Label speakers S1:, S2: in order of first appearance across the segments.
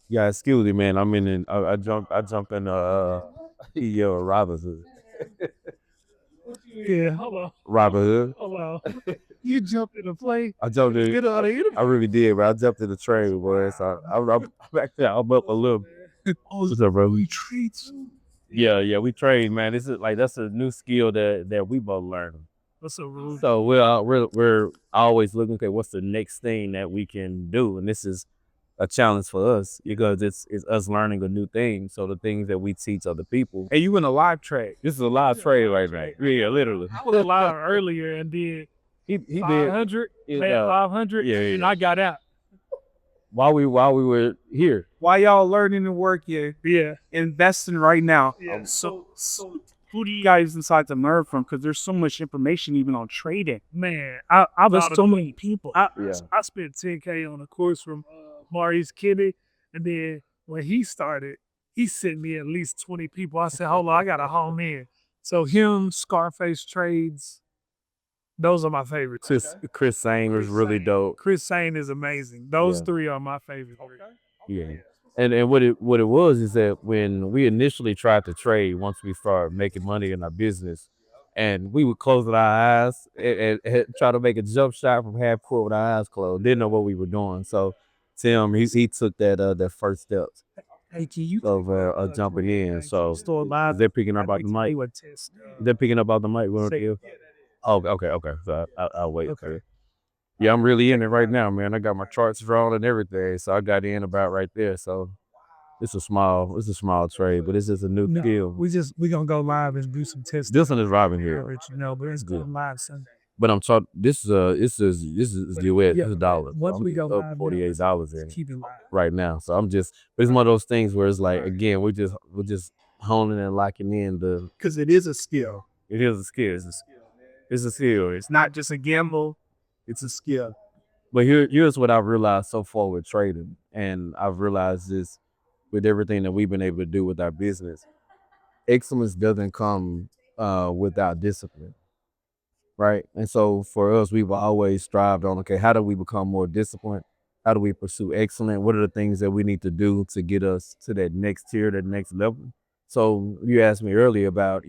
S1: Yeah, excuse me, man. I jump in yo Robinson.
S2: Yeah, hold on.
S1: Robin Hood.
S2: Hold on. You jumped in the plane.
S1: I jumped in.
S2: Get out of here.
S1: I really did, but I jumped in the train, boy. So I'm actually I'm up a little.
S2: Oh,
S1: What's up, bro?
S2: we treats.
S1: Yeah, we train, man. This is like that's a new skill that we both learning.
S2: What's up, Rude?
S1: So we're always looking at what's the next thing that we can do, and this is a challenge for us because it's us learning a new thing. So the things that we teach other people.
S2: Hey, you in a live trade?
S1: This is a live trade right now. Yeah, literally.
S2: I was live earlier and did
S1: He did
S2: 500,
S1: it,
S2: made 500,
S1: yeah,
S2: and
S1: yeah.
S2: I got out.
S1: while we were here.
S3: While y'all learning to work,
S2: Yeah.
S3: investing right now.
S2: Yeah.
S3: So who do you guys decide to learn from? Because there's so much information even on trading.
S2: Man, I was so many people. I
S1: Yeah.
S2: spent 10K on a course from Maurice Kenny, and then when he started, he sent me at least 20 people. I said, hold on, I gotta home in. So him, Scarface Trades, those are my favorites.
S1: Chris Sang was really dope.
S2: Chris Sane is amazing. Those
S1: Yeah.
S2: three are my favorite.
S1: Yeah. And what it was is that when we initially tried to trade, once we started making money in our business, and we would close our eyes and try to make a jump shot from half court with our eyes closed, didn't know what we were doing. So Tim, he took that first steps
S2: Hey, can you
S1: of jumping in. So
S2: store live?
S1: they're picking up out the mic. They're picking up out the mic. What you? Oh, okay. So I'll wait. Okay. Yeah, I'm really in it right now, man. I got my charts drawn and everything, so I got in about right there. So it's a small trade, but it's just a new skill.
S2: We gonna go live and do some tests.
S1: This one is Robin here,
S2: But it's
S1: good.
S2: going live, son.
S1: but I'm talking. This is duet. This is dollar.
S2: Once
S1: I'm
S2: we go
S1: up
S2: live,
S1: $48 in
S2: keep it live.
S1: right now. So I'm just. But it's one of those things where it's like again, we're just honing and locking in the.
S3: Because it is a skill.
S1: It is a skill. It's a skill. It's
S3: Not just a gamble, it's a skill.
S1: But here's what I've realized so far with trading, and I've realized this with everything that we've been able to do with our business. Excellence doesn't come without discipline, right? And so for us, we've always strived on, okay, how do we become more disciplined? How do we pursue excellence? What are the things that we need to do to get us to that next tier, that next level? So you asked me earlier about,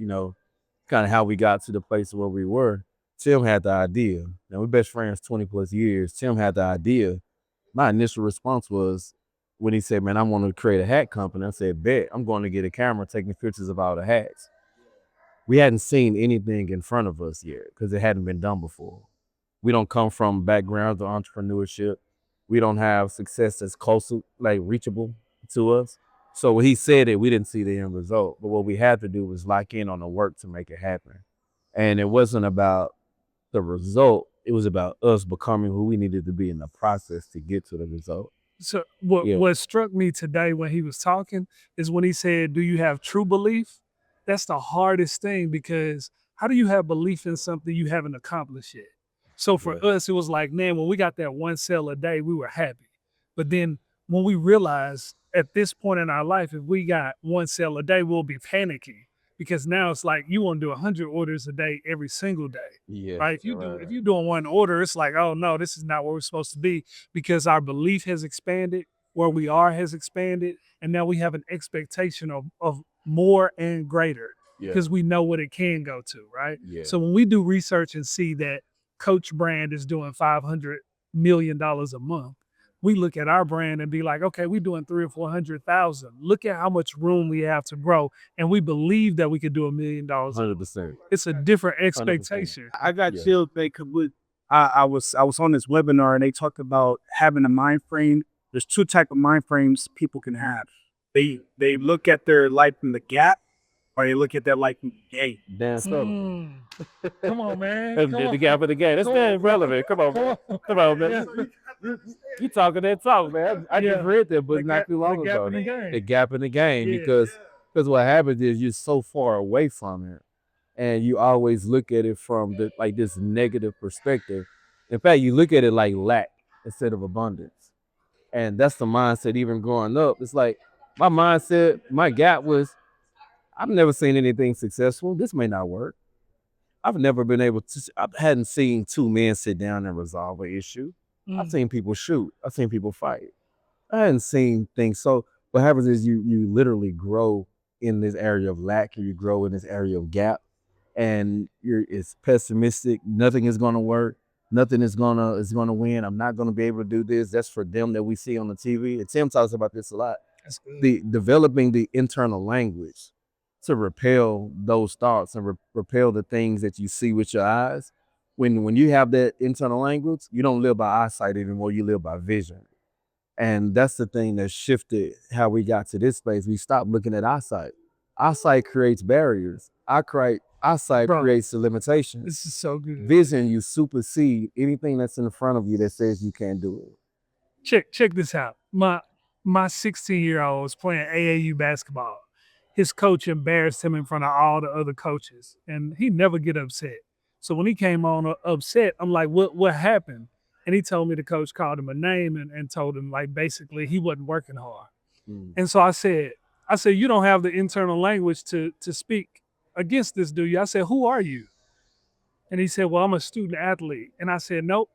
S1: kind of how we got to the place where we were. Tim had the idea. Now we're best friends 20 plus years. Tim had the idea. My initial response was when he said, man, I want to create a hat company. I said, bet, I'm going to get a camera taking pictures of all the hats. We hadn't seen anything in front of us yet because it hadn't been done before. We don't come from backgrounds of entrepreneurship. We don't have success that's close to, like, reachable to us. So when he said it, we didn't see the end result. But what we had to do was lock in on the work to make it happen. And it wasn't about the result. It was about us becoming who we needed to be in the process to get to the result.
S2: So
S1: Yeah.
S2: what struck me today when he was talking is when he said, "Do you have true belief?" That's the hardest thing because how do you have belief in something you haven't accomplished yet? So for
S1: Yeah.
S2: us, it was like, man, when we got that one sale a day, we were happy. But then when we realized at this point in our life, if we got one sale a day, we'll be panicking because now it's like you want to do 100 orders a day every single day.
S1: Yeah.
S2: Right? If you're doing one order, it's like, oh no, this is not where we're supposed to be because our belief has expanded, where we are has expanded, and now we have an expectation of more and greater
S1: Yeah.
S2: because we know what it can go to, right?
S1: Yeah.
S2: So when we do research and see that Coach brand is doing $500 million a month, we look at our brand and be like, okay, we're doing 300,000 or 400,000. Look at how much room we have to grow, and we believe that we could do $1 million.
S1: 100%.
S2: It's a different expectation.
S3: I got
S1: Yeah.
S3: chilled because I was on this webinar and they talked about having a mind frame. There's two type of mind frames people can have. They look at their life in the gap, or they look at their life in the game.
S1: Damn so.
S2: Mm. Come on, man.
S1: That's the gap of the game. That's not relevant. Come on, man. Come on, man. You talking that talk, man. I just read that book not too long ago. The gap in the game.
S2: Yeah.
S1: Because what happens is you're so far away from it, and you always look at it from this negative perspective. In fact, you look at it like lack instead of abundance, and that's the mindset. Even growing up, it's like my mindset. My gap was, I've never seen anything successful. This may not work. I've never been able to. I hadn't seen two men sit down and resolve an issue. I've
S2: Mm.
S1: seen people shoot. I've seen people fight. I hadn't seen things. So what happens is you literally grow in this area of lack, and you grow in this area of gap, and it's pessimistic. Nothing is gonna work. Nothing is gonna win. I'm not gonna be able to do this. That's for them that we see on the TV. And Tim talks about this a lot.
S2: That's good.
S1: The developing the internal language to repel those thoughts and repel the things that you see with your eyes. When you have that internal language, you don't live by eyesight anymore. You live by vision. And that's the thing that shifted how we got to this space. We stopped looking at eyesight. Eyesight creates barriers. Eyesight
S2: Bro,
S1: creates the limitations.
S2: this is so good.
S1: Vision, you supersede anything that's in front of you that says you can't do it.
S2: Check this out. My 16-year-old was playing AAU basketball. His coach embarrassed him in front of all the other coaches, and he never get upset. So when he came on upset, I'm like, what happened? And he told me the coach called him a name and told him like basically he wasn't working hard. And so I said, you don't have the internal language to speak against this, do you? I said, who are you? And he said, well, I'm a student athlete. And I said, nope.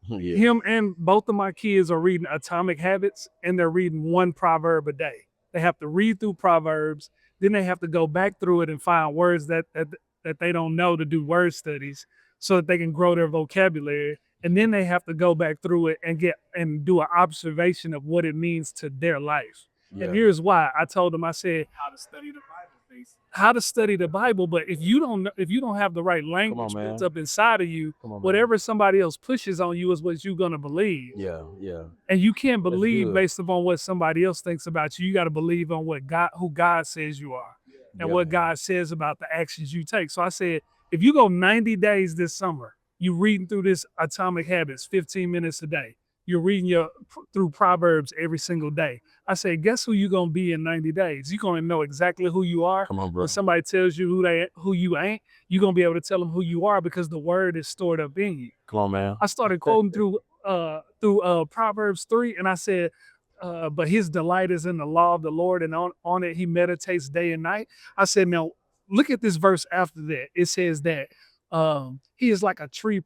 S1: Yeah.
S2: Him and both of my kids are reading Atomic Habits, and they're reading one proverb a day. They have to read through Proverbs, then they have to go back through it and find words that they don't know to do word studies so that they can grow their vocabulary. And then they have to go back through it and do an observation of what it means to their life.
S1: Yeah.
S2: And here's why. I told them, I said,
S3: How to study the Bible, basically.
S2: how to study the Bible, but if you don't have the right language
S1: man.
S2: built up inside of you,
S1: Come on, man.
S2: whatever somebody else pushes on you is what you're gonna believe.
S1: Yeah, yeah.
S2: And you can't believe
S1: good.
S2: based upon what somebody else thinks about you. You got to believe on who God says you are, and
S1: Yeah,
S2: what
S1: man.
S2: God says about the actions you take. So I said, if you go 90 days this summer, you reading through this Atomic Habits, 15 minutes a day. You're reading through Proverbs every single day. I say, guess who you're gonna be in 90 days? You're gonna know exactly who you are.
S1: Come on, bro.
S2: When somebody tells you who you ain't, you're gonna be able to tell them who you are because the word is stored up in you.
S1: Come on, man.
S2: I started quoting through Proverbs 3, and I said, but his delight is in the law of the Lord, and on it he meditates day and night. I said, now look at this verse after that. It says that he is like a tree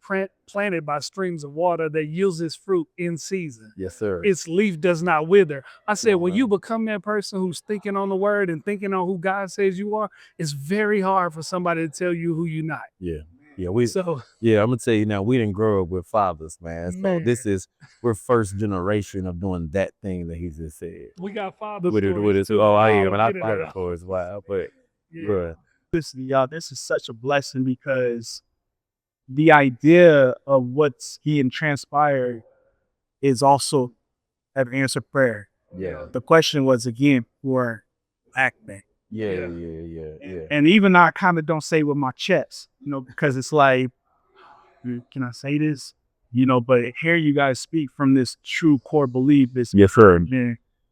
S2: planted by streams of water that yields its fruit in season.
S1: Yes, sir.
S2: Its leaf does not wither. I said,
S1: on,
S2: when
S1: man.
S2: you become that person who's thinking on the word and thinking on who God says you are, it's very hard for somebody to tell you who you're not.
S1: Yeah. Yeah,
S2: So
S1: I'm gonna tell you now, we didn't grow up with fathers, man. So
S2: Man.
S1: we're first generation of doing that thing that he just said.
S2: we got father
S1: With it,
S2: stories too.
S1: oh, I am, and I
S2: Get it
S1: thought
S2: out.
S1: it was wild, but
S2: Yeah.
S1: bruh,
S3: Listen, y'all, this is such a blessing because the idea of what's being transpired is also an answered prayer.
S1: yeah,
S3: The question was again for acting.
S1: yeah.
S3: And even though I kind of don't say with my chest, because it's like, can I say this? But hear you guys speak from this true core belief is
S1: Yes, sir.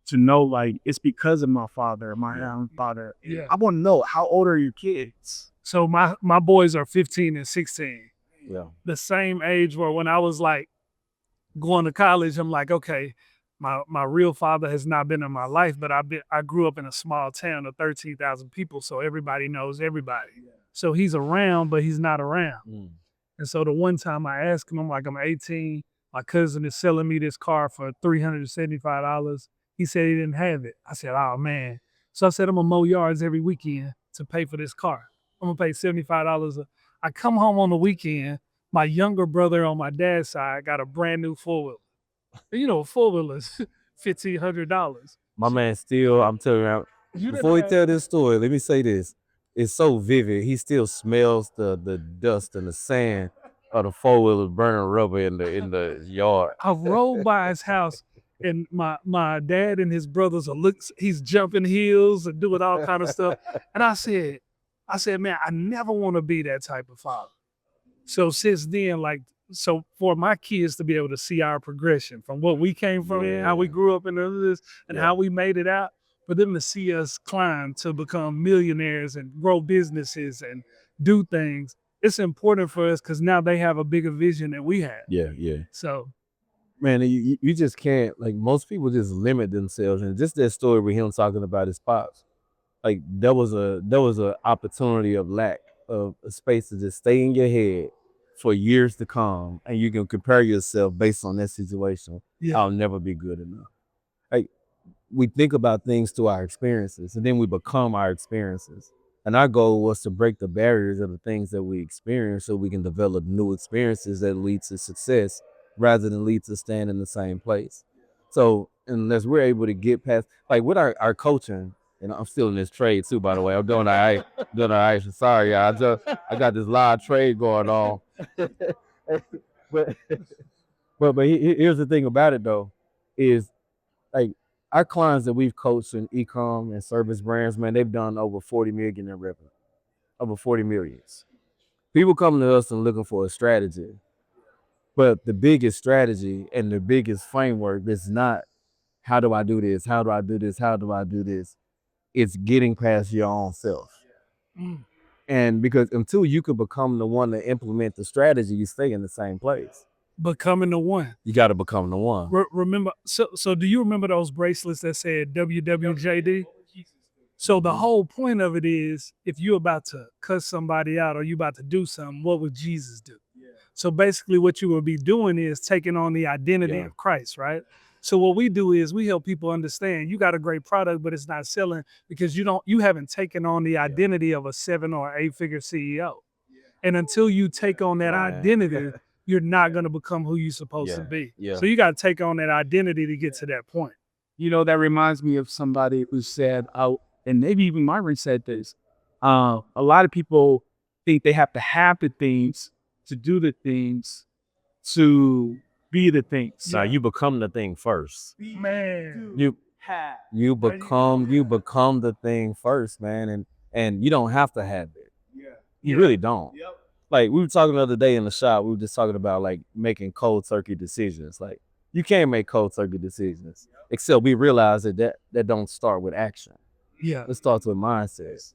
S3: to know like it's because of my father, my own father.
S2: Yeah.
S3: I want to know, how old are your kids?
S2: So my boys are 15 and 16.
S1: Yeah.
S2: The same age where when I was like going to college, I'm like, okay, my real father has not been in my life, but I grew up in a small town of 13,000 people, so everybody knows everybody. So he's around, but he's not around.
S1: Mm.
S2: And so the one time I asked him, I'm like, I'm 18. My cousin is selling me this car for $375. He said he didn't have it. I said, oh man. So I said, I'm gonna mow yards every weekend to pay for this car. I'm gonna pay $75. I come home on the weekend. My younger brother on my dad's side got a brand new four-wheeler. You know, four-wheelers, $1,500.
S1: My man still, I'm telling you,
S2: You
S1: before we
S2: done
S1: tell this story, let me say this. It's so vivid. He still smells the dust and the sand of the four-wheelers burning rubber in the yard.
S2: I rolled by his house, and my dad and his brothers he's jumping hills and doing all kind of stuff. And I said, man, I never want to be that type of father. So since then, so for my kids to be able to see our progression from what we came from and how we grew up in this and
S1: Yeah.
S2: how we made it out, for them to see us climb to become millionaires and grow businesses and do things, it's important for us because now they have a bigger vision than we have.
S1: Yeah.
S2: So
S1: Man, you just can't, like, most people just limit themselves, and just that story with him talking about his pops, like there was a opportunity of lack a space to just stay in your head for years to come, and you can compare yourself based on that situation,
S2: Yeah.
S1: I'll never be good enough. Like, we think about things through our experiences, and then we become our experiences. And our goal was to break the barriers of the things that we experience so we can develop new experiences that lead to success rather than lead to staying in the same place. So unless we're able to get past, like with our coaching, and I'm still in this trade too, by the way. I'm doing all right. Doing all right. Sorry, y'all. I got this live trade going on. but here's the thing about it though, is like our clients that we've coached in e-com and service brands, man, they've done over 40 million in revenue. Over 40 millions. People come to us and looking for a strategy. But the biggest strategy and the biggest framework is not how do I do this? How do I do this? How do I do this? It's getting past your own self.
S2: Mm.
S1: And because until you can become the one to implement the strategy, you stay in the same place.
S2: Becoming the one.
S1: You got to become the one.
S2: Remember, so do you remember those bracelets that said WWJD? So the whole point of it is, if you're about to cuss somebody out or you about to do something, what would Jesus do? So basically what you will be doing is taking on the identity of Christ, right? So what we do is we help people understand you got a great product, but it's not selling because you haven't taken on the identity of a 7 or 8 figure CEO. And until you take on that identity, you're not going to become who you're supposed to be. So you got to take on that identity to get to that point.
S3: You know, that reminds me of somebody who said, and maybe even Myron said this, a lot of people think they have to have the things to do the things to be the things.
S1: Now you become the thing first.
S2: Man.
S1: You become the thing first, man, and you don't have to have it. You really don't. Like we were talking the other day in the shop, we were just talking about like making cold turkey decisions. Like you can't make cold turkey decisions, except we realize that don't start with action.
S2: Yeah.
S1: It starts with mindset.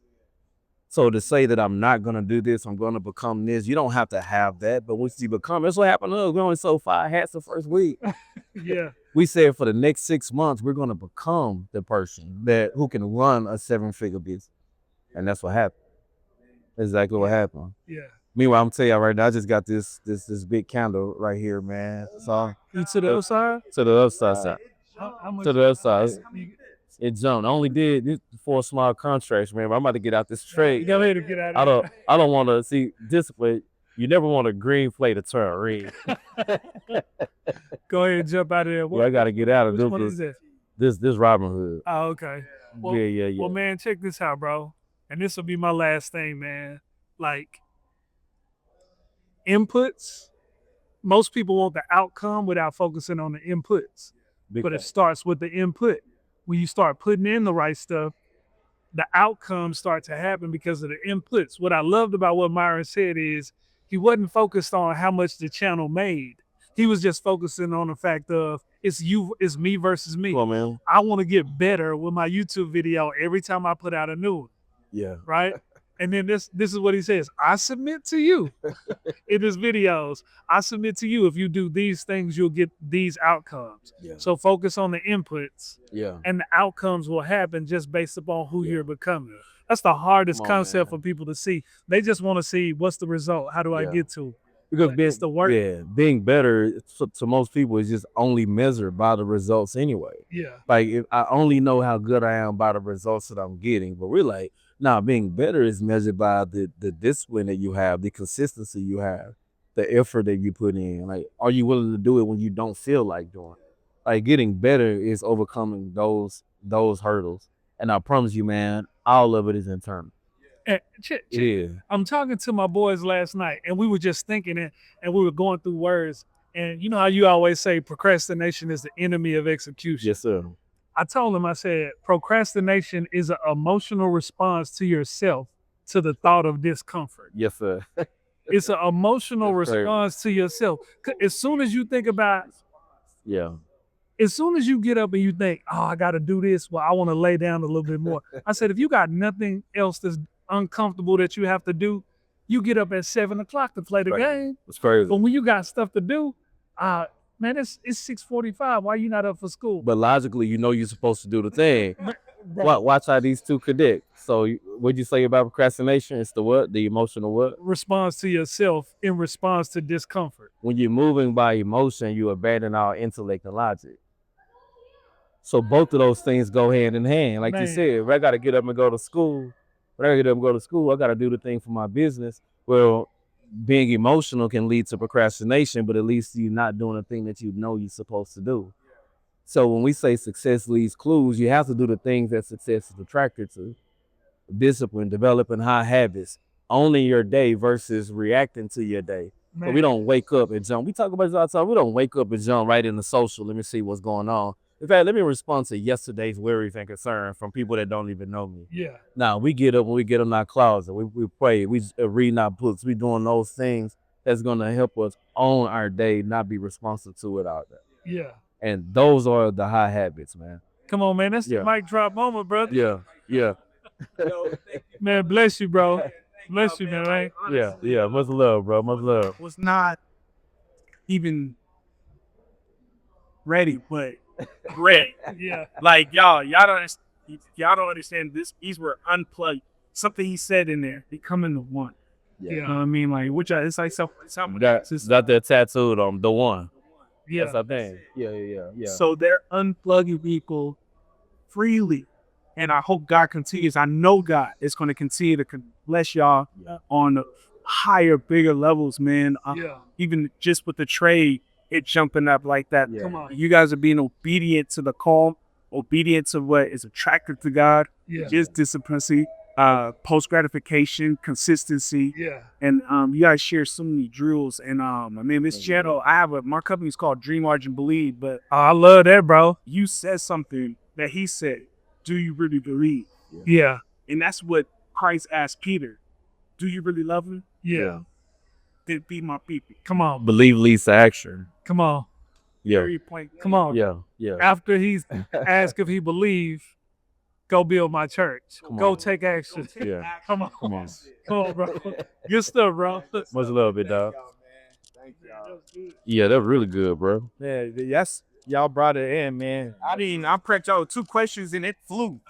S1: So to say that I'm not gonna do this, I'm gonna become this, you don't have to have that. But once you become, that's what happened to us. We only sold 5 hats the first week.
S2: Yeah.
S1: We said for the next 6 months, we're gonna become the person who can run a 7-figure business. And that's what happened. Exactly what happened.
S2: Yeah.
S1: Meanwhile, I'm telling you right now, I just got this big candle right here, man. So
S2: You to the other side?
S1: to the other side.
S2: How much?
S1: To the other side. It jumped. I only did this for small contracts, man. But I'm about to get out this trade.
S2: Go ahead and get out of
S1: I don't want to see discipline. You never want a green play to turn red.
S2: Go ahead and jump out of there.
S1: Well, I got to get out of
S2: Which one is
S1: this.
S2: this?
S1: This Robin Hood.
S2: Oh, okay. Well,
S1: Yeah.
S2: Well, man, check this out, bro. And this will be my last thing, man. Like, inputs, most people want the outcome without focusing on the inputs. But it starts with the input. When you start putting in the right stuff, the outcomes start to happen because of the inputs. What I loved about what Myron said is he wasn't focused on how much the channel made. He was just focusing on the fact of it's me versus me.
S1: Come on, man.
S2: I want to get better with my YouTube video every time I put out a new one.
S1: Yeah.
S2: Right? And then this is what he says. I submit to you in his videos. I submit to you if you do these things, you'll get these outcomes.
S1: Yeah.
S2: So focus on the inputs.
S1: Yeah.
S2: And the outcomes will happen just based upon who you're becoming. That's the hardest concept for people to see. They just want to see what's the result. How do I get to it?
S1: Because
S2: it's the work.
S1: being better to most people is just only measured by the results anyway.
S2: Yeah.
S1: Like if I only know how good I am by the results that I'm getting, but we're like, now being better is measured by the discipline that you have, the consistency you have, the effort that you put in. Like, are you willing to do it when you don't feel like doing it? Like getting better is overcoming those hurdles. And I promise you, man, all of it is internal.
S2: And
S1: It is.
S2: I'm talking to my boys last night, and we were just thinking it, and we were going through words. And you know how you always say procrastination is the enemy of execution?
S1: Yes, sir.
S2: I told him, I said, procrastination is an emotional response to yourself to the thought of discomfort.
S1: Yes, sir.
S2: It's an emotional
S1: That's crazy.
S2: response to yourself. As soon as you think about,
S1: Yeah.
S2: as soon as you get up and you think, oh, I got to do this, well, I want to lay down a little bit more. I said, if you got nothing else that's uncomfortable that you have to do, you get up at 7 o'clock to play the game.
S1: It's crazy.
S2: But when you got stuff to do, man, it's 6:45. Why you not up for school?
S1: But logically, you know you're supposed to do the thing. Watch how these two connect. So what'd you say about procrastination? It's the what? The emotional what?
S2: Response to yourself in response to discomfort.
S1: When you're moving by emotion, you abandon our intellect and logic. So both of those things go hand in hand. Like you
S2: Man.
S1: said, if I gotta get up and go to school, when I get up and go to school, I gotta do the thing for my business. Well, being emotional can lead to procrastination, but at least you're not doing the thing that you know you're supposed to do. So when we say success leaves clues, you have to do the things that success is attracted to. Discipline, developing high habits, owning your day versus reacting to your day. So we don't wake up and jump. We talk about this all the time. We don't wake up and jump right into social. Let me see what's going on. In fact, let me respond to yesterday's worries and concern from people that don't even know me.
S2: Yeah.
S1: Now we get up when we get in our closet. We pray. We reading our books. We doing those things that's gonna help us own our day, not be responsible to it out there.
S2: Yeah.
S1: And those are the high habits, man.
S2: Come on, man. That's
S1: Yeah.
S2: the mic drop moment, brother.
S1: Yeah, yeah,
S2: Man, bless you, bro. Bless you, man. Right?
S1: yeah. Much love, bro. Much love.
S3: Was not even ready, but ready.
S2: Yeah.
S3: Like y'all don't understand this. These were unplugged. Something he said in there, becoming the one. You know what I mean? Like, which it's like something.
S1: Got that tattooed on the one.
S2: Yeah.
S1: That's our thing. Yeah.
S3: So they're unplugging people freely. And I hope God continues. I know God is going to continue to bless y'all on the higher, bigger levels, man.
S2: Yeah.
S3: Even just with the trade, it jumping up like that.
S1: Yeah.
S2: Come on.
S3: You guys are being obedient to the call, obedient to what is attractive to God,
S2: Yeah.
S3: just discipline, post gratification, consistency.
S2: Yeah.
S3: And you guys share so many drills. And I mean, this channel, my company's called Dream Margin Believe, but
S2: Oh, I love that, bro.
S3: you said something that he said, do you really believe?
S2: Yeah.
S3: And that's what Christ asked Peter. Do you really love him?
S2: Yeah.
S3: Then be my people.
S2: Come on.
S1: Believe leads to action.
S2: Come on.
S1: Yeah,
S3: Very point.
S2: Come on.
S1: yeah.
S2: After he's asked if he believed, go build my church. Go
S1: on.
S2: take action.
S1: Yeah.
S2: Come on.
S1: Come on.
S2: Come on, bro. Good stuff, bro.
S1: Much love, big dog. Yeah, that's really good, bro.
S4: Yeah, that's y'all brought it in, man.
S3: I prepped y'all with 2 questions and it flew.